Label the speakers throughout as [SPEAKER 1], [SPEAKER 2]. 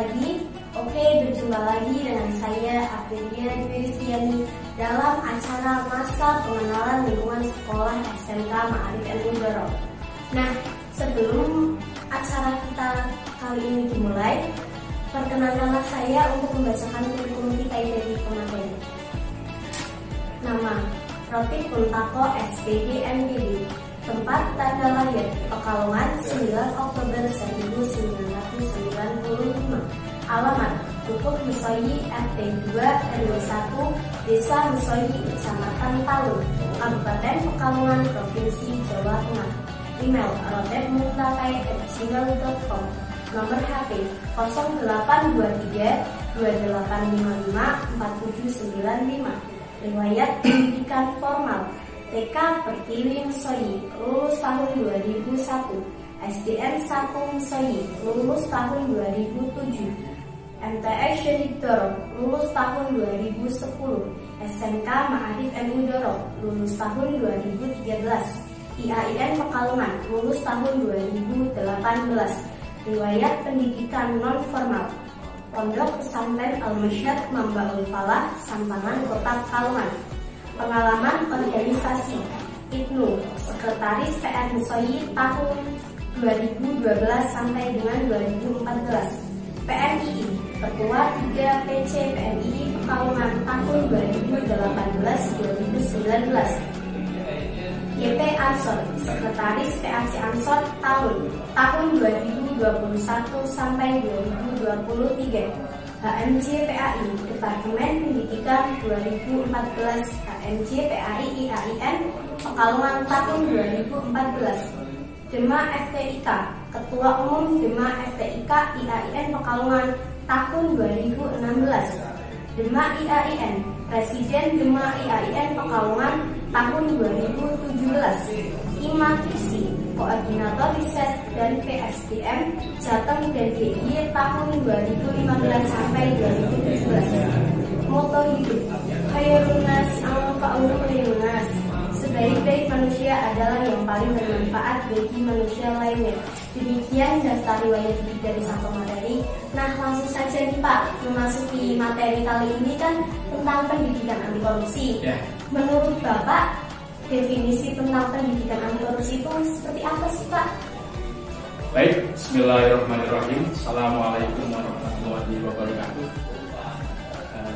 [SPEAKER 1] lagi. Oke, berjumpa lagi dengan saya Aprilia Dwi dalam acara masa pengenalan lingkungan sekolah SMK Ma'arif NU Doro. Nah, sebelum acara kita kali ini dimulai, perkenalkanlah saya untuk membacakan kurikulum kita dari pemateri. Nama: Rotif Kuntako SPG MPD. Tempat tanggal lahir Pekalongan 9 Oktober 1995. Alamat: Dukuh Musoyi RT 2 RW 1 Desa Musoyi Kecamatan Talun, Kabupaten Pekalongan, Provinsi Jawa Tengah. Email: rotepmuntakai@gmail.com. Nomor HP 0823 2855 4795. Riwayat pendidikan formal: TK Pertiwi Musoyi, lulus tahun 2001. SDN 1 Musoyi, lulus tahun 2007. MTS Syahid Doro, lulus tahun 2010. SMK Ma'arif NU Doro, lulus tahun 2013. IAIN Pekalongan, lulus tahun 2018. Riwayat pendidikan non formal: Pondok Pesantren Al-Mursyid Mambaul Falah, Sampangan, Kota Pekalongan. Pengalaman organisasi: Ibnu, Sekretaris PR Musoyi tahun 2012 sampai dengan 2014. PNII, Ketua 3 PC PNII Pekalongan tahun 2018-2019. YP Ansor, Sekretaris PAC Ansor tahun 2021 sampai 2023. HMJ PAI, Departemen Pendidikan 2014. HMJ PAI IAIN Pekalongan tahun 2014. Dema FTIK, Ketua Umum Dema FTIK IAIN Pekalongan tahun 2016. Dema IAIN, Presiden Dema IAIN Pekalongan tahun 2017. IMATRISI, Koordinator Riset dan PSDM Jateng dan DIY tahun 2015 sampai 2017. Moto hidup: Khairun nas anfa'uhum linnas. Sebaik-baik manusia adalah yang paling bermanfaat bagi manusia lainnya. Demikian daftar riwayat dari sang pemateri. Nah, langsung saja nih Pak, memasuki materi kali ini kan tentang pendidikan anti korupsi. Menurut Bapak, definisi tentang pendidikan anti korupsi itu seperti apa sih Pak?
[SPEAKER 2] Baik, bismillahirrahmanirrahim. Assalamualaikum warahmatullahi wabarakatuh.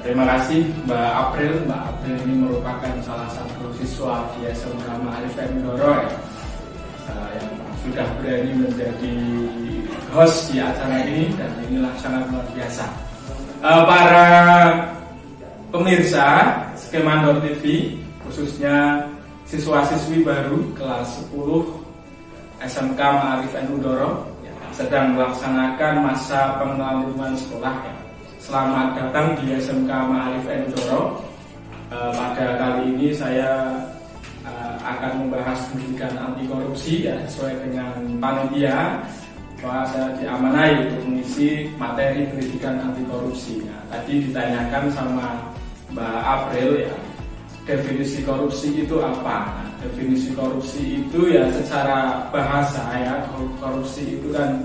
[SPEAKER 2] Terima kasih Mbak April. Mbak April ini merupakan salah satu siswa di SMK Ma'arif NU Doro yang sudah berani menjadi host di acara ini, dan inilah sangat luar biasa. Para pemirsa Skemandor TV, khususnya siswa-siswi baru kelas 10 SMK Ma'arif NU Doro sedang melaksanakan masa pengenalan lingkungan sekolah. Selamat datang di SMK Ma'arif NU Doro. Pada kali ini saya akan membahas pendidikan anti korupsi sesuai dengan panitia bahwa saya diamanai untuk mengisi materi pendidikan anti korupsi. Tadi ditanyakan sama Mbak April definisi korupsi itu apa? Definisi korupsi itu secara bahasa korupsi itu kan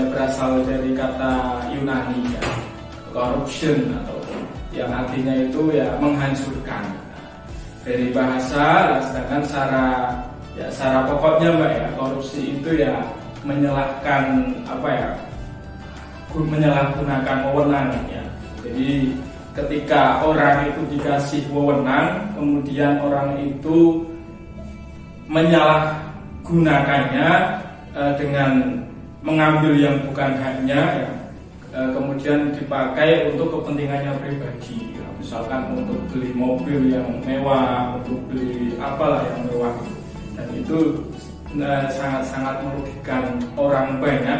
[SPEAKER 2] berasal dari kata Yunani corruption, atau yang artinya itu menghancurkan. Dari bahasa, sedangkan secara pokoknya Mbak korupsi itu menyalahkan menyalahgunakan wewenang Jadi ketika orang itu dikasih wewenang, kemudian orang itu menyalahgunakannya dengan mengambil yang bukan haknya, kemudian dipakai untuk kepentingannya pribadi, misalkan untuk beli mobil yang mewah, untuk beli apalah yang mewah, dan itu sangat-sangat merugikan orang banyak,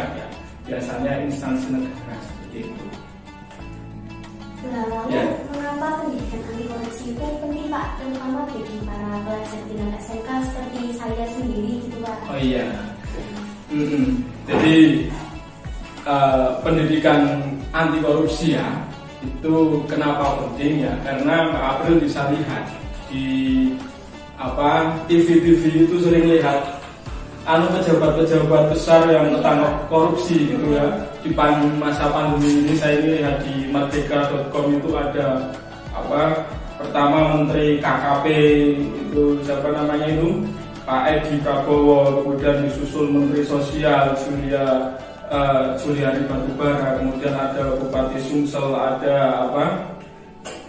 [SPEAKER 2] biasanya instansi negara seperti itu.
[SPEAKER 1] Lalu mengapa pendidikan anti korupsi itu penting Pak, terutama bagi para pelajar tingkat SMK seperti saya sendiri gitu Pak?
[SPEAKER 2] Oh iya, jadi pendidikan anti korupsi itu kenapa penting karena Pak April bisa lihat di TV-TV itu sering lihat pejabat-pejabat besar yang ketangkap korupsi gitu di masa pandemi ini saya ini lihat di merdeka.com itu ada apa, pertama Menteri KKP itu siapa namanya itu, Pak Edi Prabowo, kemudian disusul Menteri Sosial Juliari Batubara, kemudian ada Bupati Sumsel, ada apa,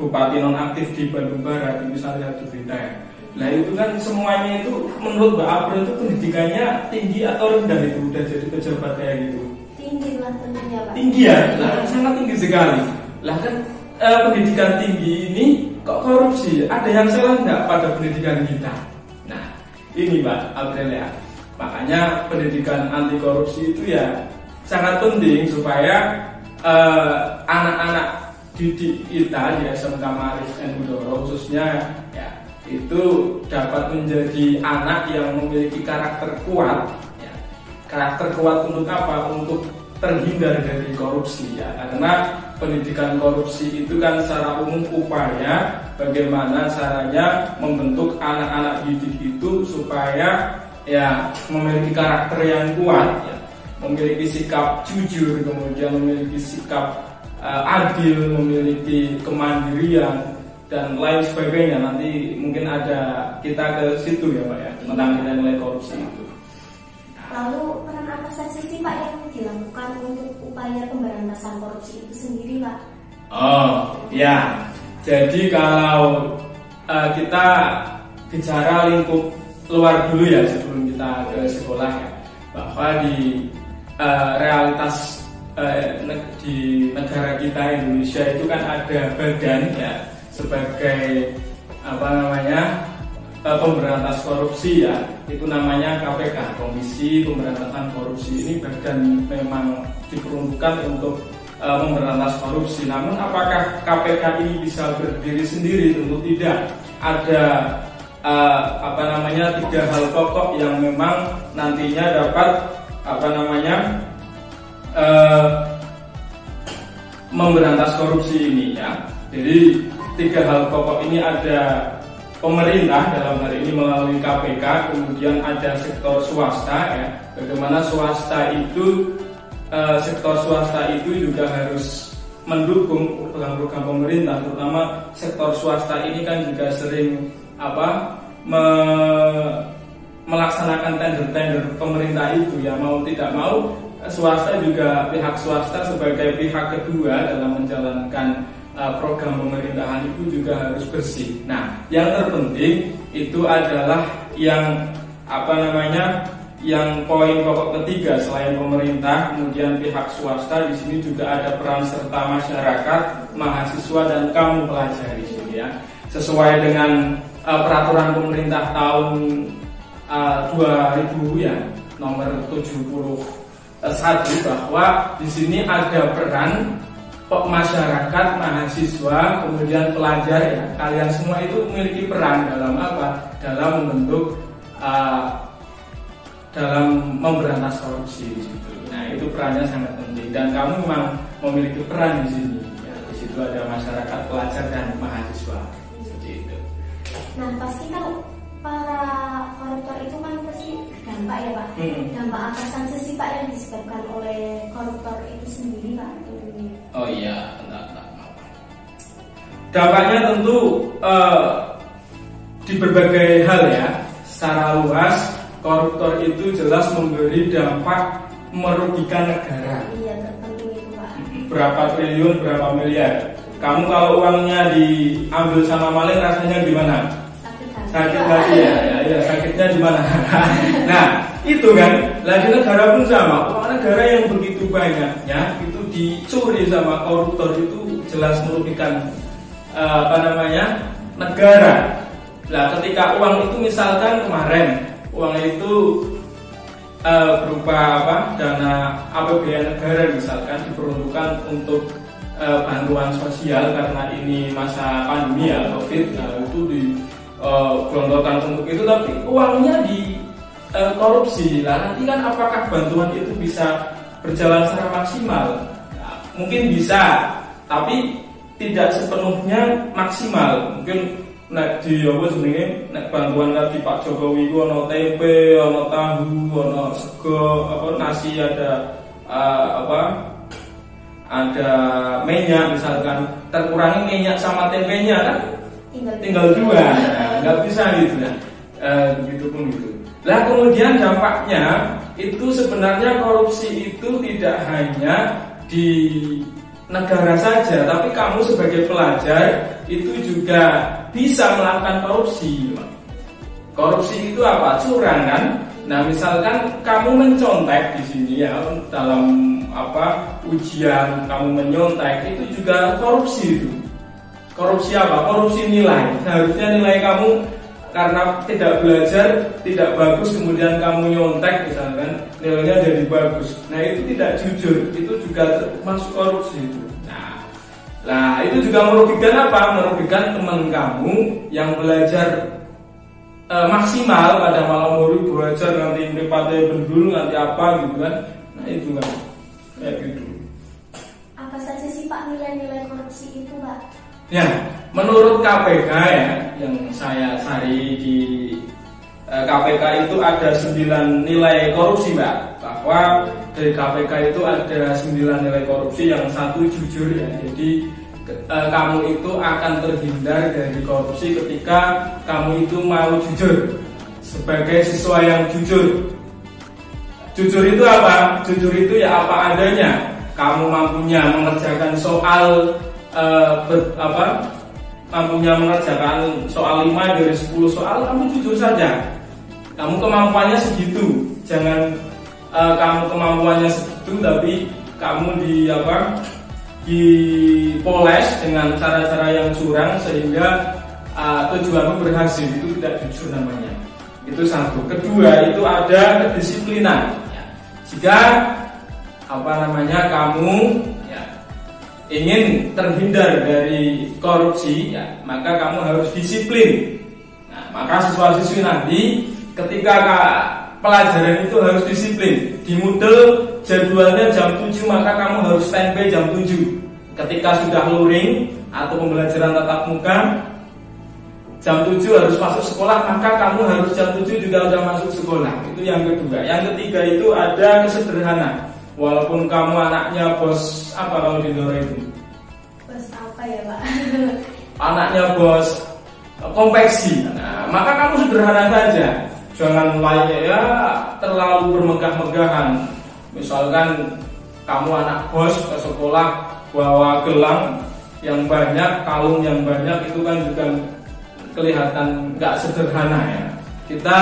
[SPEAKER 2] Bupati nonaktif di Bandung Barat, misalnya di berita ya. Nah itu kan semuanya itu menurut Mbak April itu pendidikannya tinggi atau rendah itu udah jadi pejabat kayak gitu?
[SPEAKER 1] Tinggi lah tentunya Pak.
[SPEAKER 2] Tinggi ya, lah sangat tinggi sekali. Lah kan pendidikan tinggi ini kok korupsi? Ada yang salah nggak pada pendidikan kita? Nah ini Mbak April ya, makanya pendidikan anti korupsi itu ya sangat penting supaya anak-anak didik kita di SMK Maarif Udoro khususnya ya itu dapat menjadi anak yang memiliki karakter kuat ya. Karakter kuat untuk apa? Untuk terhindar dari korupsi ya, karena pendidikan korupsi itu kan secara umum upaya bagaimana caranya membentuk anak-anak didik itu supaya ya memiliki karakter yang kuat ya, memiliki sikap jujur, kemudian memiliki sikap adil, memiliki kemandirian dan lain sebagainya. Nanti mungkin ada kita ke situ ya Pak ya, tentang nilai korupsi itu.
[SPEAKER 1] Lalu peran apa saja sih Pak yang dilakukan untuk upaya pemberantasan korupsi itu sendiri Pak?
[SPEAKER 2] Oh ya, jadi kalau kita bicara lingkup luar dulu ya sebelum kita ke sekolah ya, bahwa di realitas di negara kita Indonesia itu kan ada badan ya sebagai apa namanya pemberantas korupsi ya, itu namanya KPK, Komisi Pemberantasan Korupsi. Ini badan memang diperuntukkan untuk memberantas korupsi. Namun apakah KPK ini bisa berdiri sendiri? Tentu tidak. Ada apa namanya 3 hal pokok yang memang nantinya dapat apa namanya memberantas korupsi ini ya. Jadi 3 hal pokok ini ada pemerintah dalam hal ini melalui KPK, kemudian ada sektor swasta ya. Bagaimana swasta itu sektor swasta itu juga harus mendukung program-program pemerintah, terutama sektor swasta ini kan juga sering apa melaksanakan tender-tender pemerintah itu ya, mau tidak mau swasta juga, pihak swasta sebagai pihak kedua dalam menjalankan program pemerintahan itu juga harus bersih. Nah, yang terpenting itu adalah yang apa namanya, yang poin pokok ketiga selain pemerintah, kemudian pihak swasta, di sini juga ada peran serta masyarakat, mahasiswa dan kamu pelajar di sini ya. Sesuai dengan peraturan pemerintah tahun 2000 ya, nomor 71, bahwa di sini ada peran masyarakat, mahasiswa, kemudian pelajar ya. Kalian semua itu memiliki peran dalam apa? Dalam membentuk dalam memberantas korupsi di situ. Nah, itu perannya sangat penting dan kamu memang memiliki peran di sini. Ya, di situ ada masyarakat, pelajar dan mahasiswa. Seperti itu.
[SPEAKER 1] Nah, pasti kan para koruptor itu kan pasti dampak ya Pak. Dampak apa saja sih Pak yang disebabkan oleh koruptor itu sendiri Pak?
[SPEAKER 2] Oh iya, dampaknya tentu di berbagai hal ya. Secara luas, koruptor itu jelas memberi dampak merugikan negara.
[SPEAKER 1] Iya, terpenting itu Pak.
[SPEAKER 2] Berapa triliun, berapa miliar. Kamu kalau uangnya diambil sama maling rasanya gimana? Sakit hati ya, ya, sakitnya di mana? Nah, itu kan, lagi negara pun sama. Uang negara yang begitu banyaknya itu dicuri sama koruptor itu jelas merugikan apa namanya, negara. Nah, ketika uang itu misalkan kemarin uang itu berupa apa, dana APBN negara misalkan diperuntukkan untuk bantuan sosial karena ini masa pandemi ya, COVID, nah itu digelontorkan untuk itu, tapi uangnya di korupsi. Lah nanti kan apakah bantuan itu bisa berjalan secara maksimal? Nah, mungkin bisa, tapi tidak sepenuhnya maksimal. Mungkin nek di apa jenenge, nek bantuan di Pak Jokowi ku ono tempe, ono tahu, ono sego, apa nasi, ada apa ada minyak misalkan, terkurangi minyak sama tempenya kan tinggal 2, nah, nggak bisa gitu ya. Begitupun gitu. Nah kemudian dampaknya itu sebenarnya korupsi itu tidak hanya di negara saja, tapi kamu sebagai pelajar itu juga bisa melakukan korupsi. Korupsi itu apa? Curang kan? Nah misalkan kamu mencontek di sini ya, dalam ujian kamu menyontek, itu juga korupsi itu. Korupsi apa? Korupsi nilai. Seharusnya nilai kamu karena tidak belajar tidak bagus, kemudian kamu nyontek misalkan, nilainya jadi bagus. Nah itu tidak jujur, itu juga masuk korupsi itu. Nah itu juga merugikan apa? Merugikan teman kamu yang belajar maksimal pada malam hari, belajar nanti mripate bendul nanti apa gitu kan. Nah itu kan kayak gitu.
[SPEAKER 1] Apa saja sih Pak nilai-nilai korupsi itu Pak?
[SPEAKER 2] Ya, menurut KPK ya, yang saya cari di KPK itu ada 9 nilai korupsi Mbak. Bahwa dari KPK itu ada 9 nilai korupsi, yang satu jujur ya. Jadi kamu itu akan terhindar dari korupsi ketika kamu itu mau jujur sebagai siswa yang jujur. Jujur itu apa? Jujur itu ya apa adanya. Kamu mampunya mengerjakan soal mampunya mengerjakan soal 5 dari 10 soal, kamu jujur saja. Kamu kemampuannya segitu. Jangan kamu kemampuannya segitu tapi kamu dipoles dengan cara-cara yang curang sehingga tujuanmu berhasil. Itu tidak jujur namanya. Itu satu. Kedua itu ada kedisiplinan. Jika kamu ingin terhindar dari korupsi ya, maka kamu harus disiplin. Nah, maka siswa-siswi nanti ketika pelajaran itu harus disiplin. Di Moodle jadwalnya jam 7, maka kamu harus standby jam 7. Ketika sudah luring atau pembelajaran tatap muka jam 7 harus masuk sekolah, maka kamu harus jam 7 juga sudah masuk sekolah. Itu yang kedua. Yang ketiga itu ada kesederhanaan. Walaupun kamu anaknya bos apa kalau di Indora itu?
[SPEAKER 1] Bos apa ya Pak?
[SPEAKER 2] Anaknya bos konveksi. Nah, maka kamu sederhana saja. Jangan ya terlalu bermegah-megahan. Misalkan kamu anak bos ke sekolah bawa gelang yang banyak, kalung yang banyak, itu kan juga kelihatan nggak sederhana ya. Kita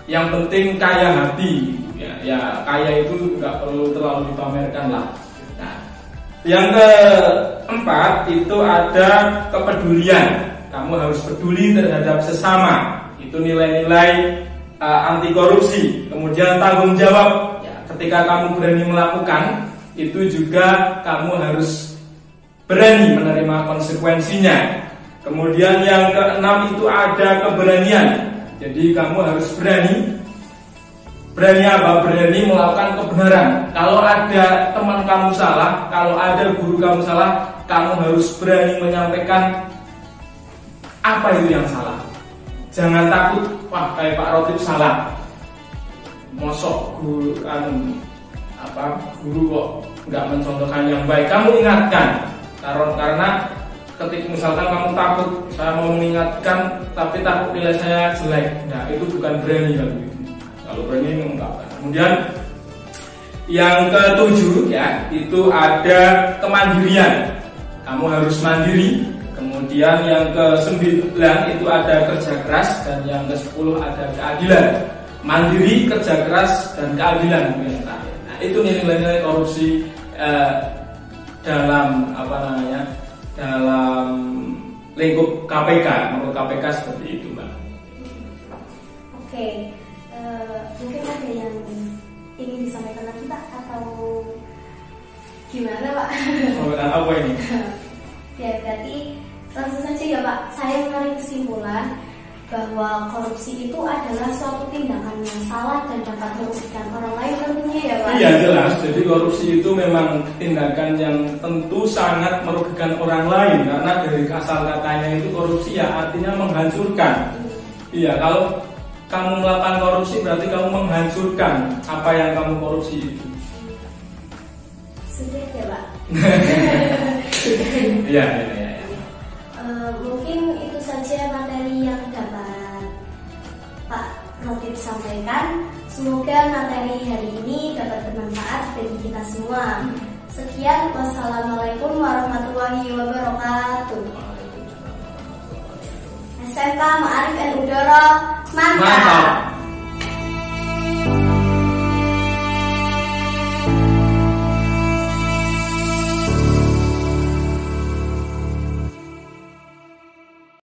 [SPEAKER 2] yang penting kaya hati. Ya kaya itu nggak perlu terlalu dipamerkan lah. Nah, yang keempat itu ada kepedulian. Kamu harus peduli terhadap sesama. Itu nilai-nilai anti korupsi. Kemudian tanggung jawab. Ya, ketika kamu berani melakukan, itu juga kamu harus berani menerima konsekuensinya. Kemudian yang keenam itu ada keberanian. Jadi kamu harus berani apa? Berani melakukan kebenaran. Kalau ada teman kamu salah, kalau ada guru kamu salah, kamu harus berani menyampaikan apa itu yang salah. Jangan takut, wah kayak Pak Rotip salah, mosok guru kok nggak mencontohkan yang baik. Kamu ingatkan, karena ketika misalkan kamu takut, saya mau mengingatkan tapi takut nilai saya jelek, nah itu bukan berani kalau gitu. Kalau berani mengungkapkan. Kemudian yang ketujuh ya, itu ada kemandirian. Kamu harus mandiri. Kemudian yang ke-9 itu ada kerja keras, dan yang ke-10 ada keadilan. Mandiri, kerja keras, dan keadilan itu yang terakhir. Nah, itu nilai-nilai korupsi dalam dalam lingkup KPK. Menurut KPK seperti itu, Mbak.
[SPEAKER 1] Oke. Mungkin ada yang ingin disampaikan lagi Pak, atau gimana Pak?
[SPEAKER 2] Sampaikan apa ini?
[SPEAKER 1] Ya berarti langsung saja ya Pak, saya menarik kesimpulan bahwa korupsi itu adalah suatu tindakan yang salah dan dapat merugikan orang lain tentunya ya Pak? Iya
[SPEAKER 2] jelas, jadi korupsi itu memang tindakan yang tentu sangat merugikan orang lain. Karena dari asal katanya itu korupsi ya artinya menghancurkan. Iya, kalau kamu melakukan korupsi berarti kamu menghancurkan apa yang kamu korupsi itu.
[SPEAKER 1] Sudah ya Pak.
[SPEAKER 2] Iya.
[SPEAKER 1] Mungkin itu saja materi yang dapat Pak Rotib sampaikan. Semoga materi hari ini dapat bermanfaat bagi kita semua. Sekian, wassalamualaikum warahmatullahi wabarakatuh. SMK Ma'arif N Udara, mantap.